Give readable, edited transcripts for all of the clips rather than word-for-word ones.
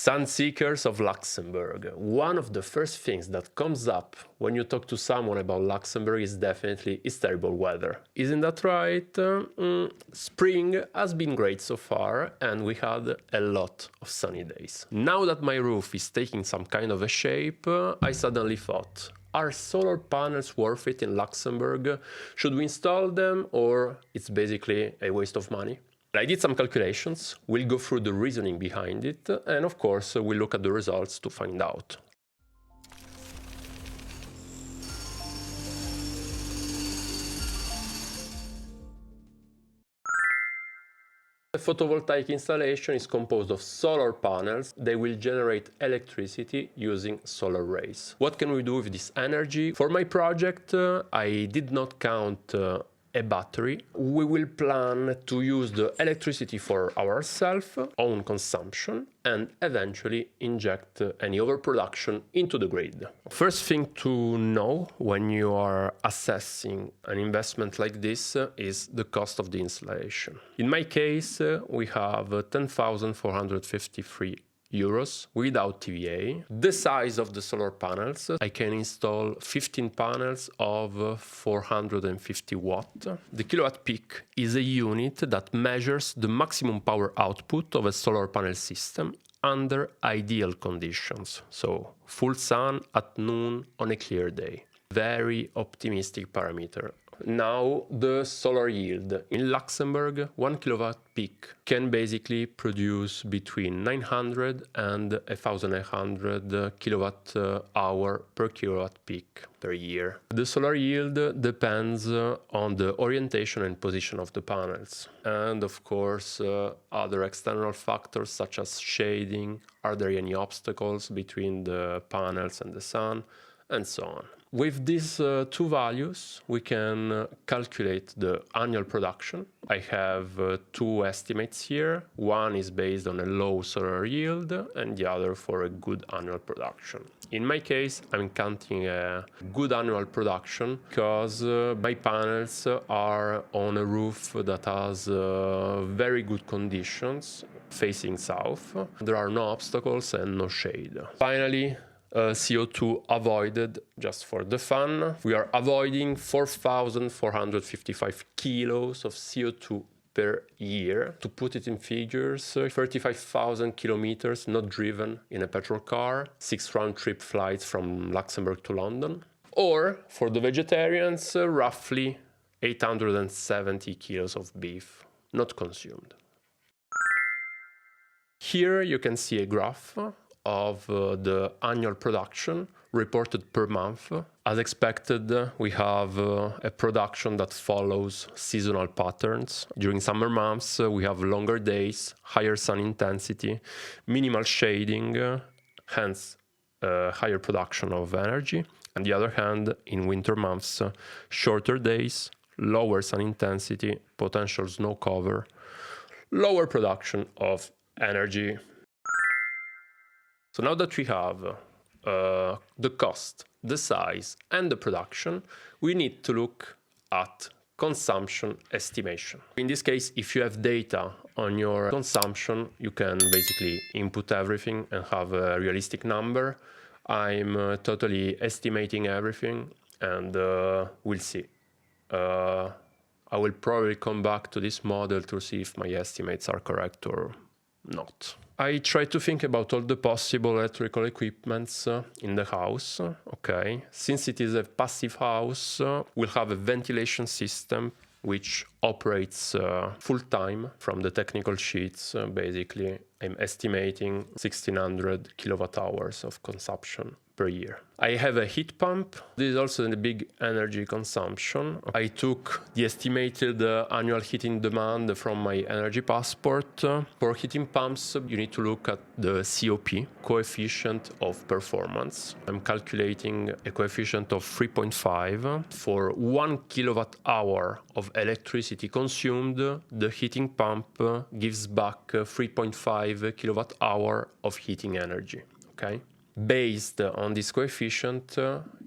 Sun seekers of Luxembourg. One of the first things that comes up when you talk to someone about Luxembourg is definitely its terrible weather. Isn't that right? Spring has been great so far and we had a lot of sunny days. Now that my roof is taking some kind of a shape, I suddenly thought, are solar panels worth it in Luxembourg? Should we install them or it's basically a waste of money? I did some calculations, we'll go through the reasoning behind it, and of course we'll look at the results to find out. A photovoltaic installation is composed of solar panels. They will generate electricity using solar rays. What can we do with this energy? For my project, I did not count a battery. We will plan to use the electricity for ourselves, own consumption, and eventually inject any overproduction into the grid. First thing to know when you are assessing an investment like this is the cost of the installation. In my case, we have 10,453 euros without TVA. The size of the solar panels, I can install 15 panels of 450 watt. The kilowatt peak is a unit that measures the maximum power output of a solar panel system under ideal conditions, so full sun at noon on a clear day. Very optimistic parameter. Now the solar yield. In Luxembourg, 1 kilowatt peak can basically produce between 900 and 1,800 kilowatt hour per kilowatt peak per year. The solar yield depends on the orientation and position of the panels. And of course, other external factors such as shading, are there any obstacles between the panels and the sun, and so on. With these two values, we can calculate the annual production. I have two estimates here. One is based on a low solar yield and the other for a good annual production. In my case, I'm counting a good annual production because my panels are on a roof that has very good conditions, facing south. There are no obstacles and no shade. Finally, CO2 avoided just for the fun. We are avoiding 4,455 kilos of CO2 per year. To put it in figures, 35,000 kilometers not driven in a petrol car, 6 round-trip flights from Luxembourg to London. Or, for the vegetarians, roughly 870 kilos of beef not consumed. Here you can see a graph of the annual production reported per month. As expected, we have a production that follows seasonal patterns. During summer months, we have longer days, higher sun intensity, minimal shading, hence higher production of energy. On the other hand, in winter months, shorter days, lower sun intensity, potential snow cover, lower production of energy. So now that we have the cost, the size, and the production, we need to look at consumption estimation. In this case, if you have data on your consumption, you can basically input everything and have a realistic number. I'm totally estimating everything, and we'll see. I will probably come back to this model to see if my estimates are correct or not. I try to think about all the possible electrical equipments in the house. Okay, since it is a passive house, we'll have a ventilation system which operates full-time from the technical sheets. Basically, I'm estimating 1,600 kilowatt hours of consumption per year. I have a heat pump. This is also a big energy consumption. I took the estimated annual heating demand from my energy passport. For heating pumps, you need to look at the COP, coefficient of performance. I'm calculating a coefficient of 3.5. For 1 kilowatt hour of electricity consumed, the heating pump gives back 3.5 kilowatt hour of heating energy. Okay? Based on this coefficient,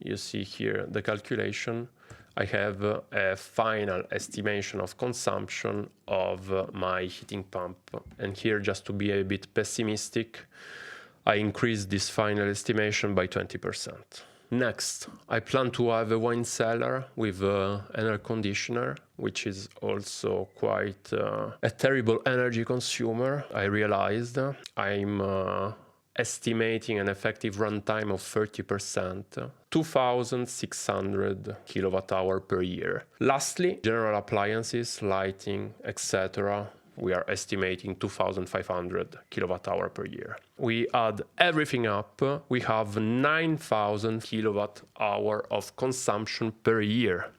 you see here the calculation, I have a final estimation of consumption of my heating pump. And here, just to be a bit pessimistic, I increased this final estimation by 20%. Next, I plan to have a wine cellar with an air conditioner, which is also quite a terrible energy consumer. I realized I'm estimating an effective runtime of 30%, 2,600 kilowatt-hour per year. Lastly, general appliances, lighting, etc. We are estimating 2,500 kilowatt-hour per year. We add everything up, we have 9,000 kilowatt-hour of consumption per year.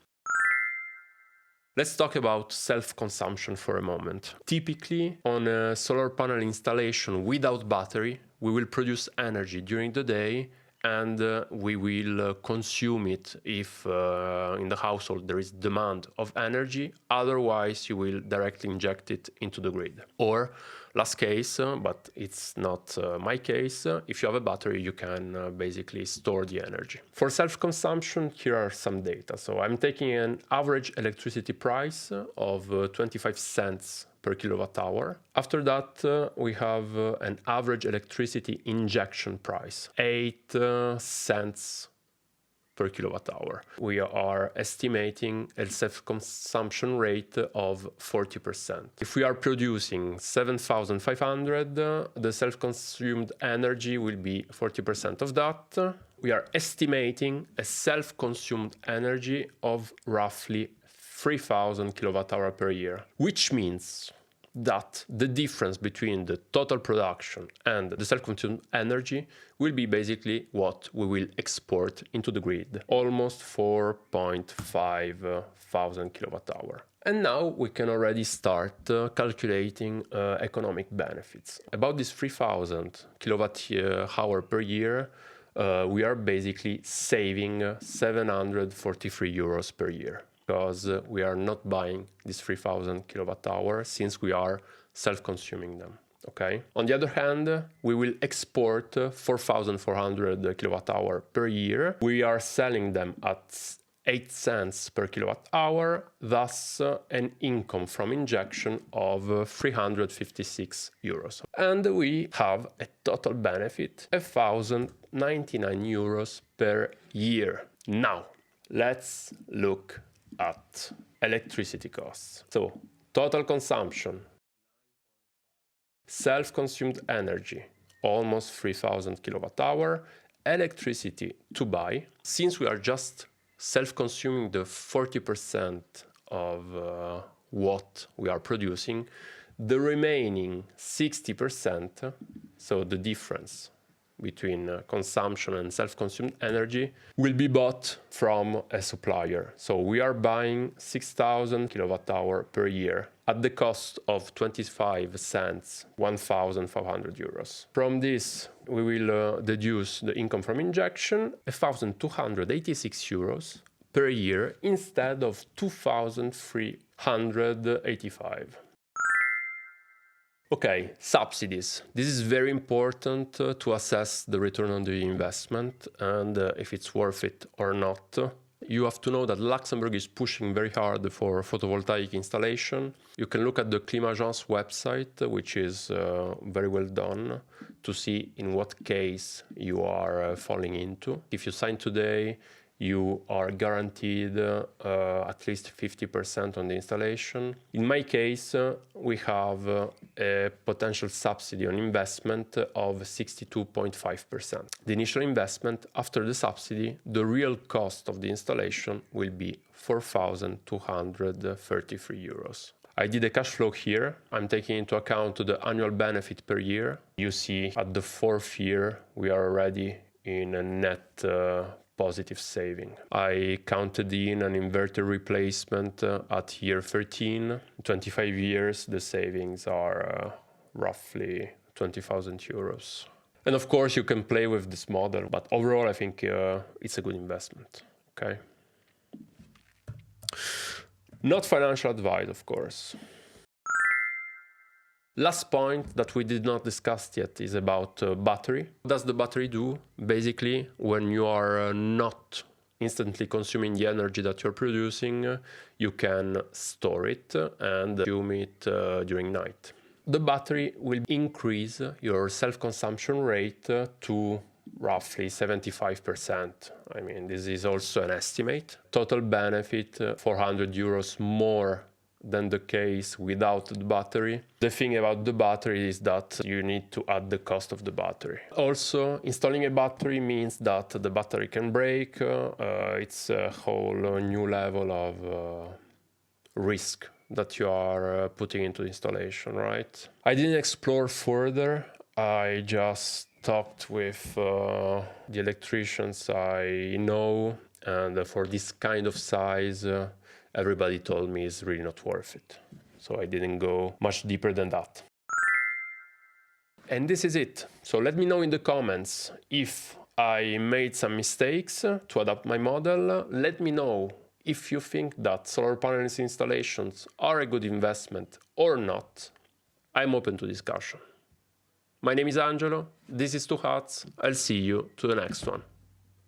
Let's talk about self-consumption for a moment. Typically, on a solar panel installation without battery, we will produce energy during the day and we will consume it if in the household there is demand of energy. Otherwise, you will directly inject it into the grid. Or, last case, but it's not my case, if you have a battery, you can basically store the energy. For self-consumption, here are some data. So I'm taking an average electricity price of 25 cents per kilowatt hour. After that, we have an average electricity injection price, 8 cents per kilowatt hour. We are estimating a self-consumption rate of 40%. If we are producing 7,500, the self-consumed energy will be 40% of that. We are estimating a self-consumed energy of roughly 3,000 kilowatt hour per year, which means that the difference between the total production and the self-consumed energy will be basically what we will export into the grid, almost 4,500 kilowatt hour. And now we can already start calculating economic benefits. About this 3,000 kilowatt hour per year, we are basically saving 743 euros per year, because we are not buying these 3,000 kilowatt hour since we are self-consuming them. Okay. On the other hand, we will export 4,400 kilowatt hour per year. We are selling them at 8 cents per kilowatt hour, thus an income from injection of 356 euros. And we have a total benefit of 1,099 euros per year. Now, let's look at electricity costs. So, total consumption, self-consumed energy, almost 3,000 kilowatt hour, electricity to buy. Since we are just self-consuming the 40% of what we are producing, the remaining 60%, so the difference between consumption and self-consumed energy, will be bought from a supplier. So we are buying 6,000 kilowatt hour per year at the cost of 25 cents, 1,500 euros. From this, we will deduce the income from injection, 1,286 euros per year instead of 2,385. Okay, subsidies. This is very important to assess the return on the investment and if it's worth it or not. You have to know that Luxembourg is pushing very hard for photovoltaic installation. You can look at the Climagence website, which is very well done, to see in what case you are falling into. If you sign today, you are guaranteed at least 50% on the installation. In my case, we have a potential subsidy on investment of 62.5%. The initial investment, after the subsidy, the real cost of the installation will be 4,233 euros. I did a cash flow here. I'm taking into account the annual benefit per year. You see at the 4th year, we are already in a net positive saving. I counted in an inverter replacement at year 13. 25 years, the savings are roughly 20,000 euros. And of course, you can play with this model, but overall, I think it's a good investment. Okay. Not financial advice, of course. Last point that we did not discuss yet is about battery. What does the battery do? Basically, when you are not instantly consuming the energy that you're producing, you can store it and consume it during night. the battery will increase your self-consumption rate to roughly 75%. I mean, this is also an estimate. Total benefit, 400 euros more than the case without the battery. The thing about the battery is that you need to add the cost of the battery. Also, installing a battery means that the battery can break. It's a whole new level of risk that you are putting into installation, right? I didn't explore further. I just talked with the electricians I know, and for this kind of size, everybody told me it's really not worth it. So I didn't go much deeper than that. And this is it. So let me know in the comments if I made some mistakes to adapt my model. Let me know if you think that solar panels installations are a good investment or not. I'm open to discussion. My name is Angelo, this is Two Hats, I'll see you to the next one.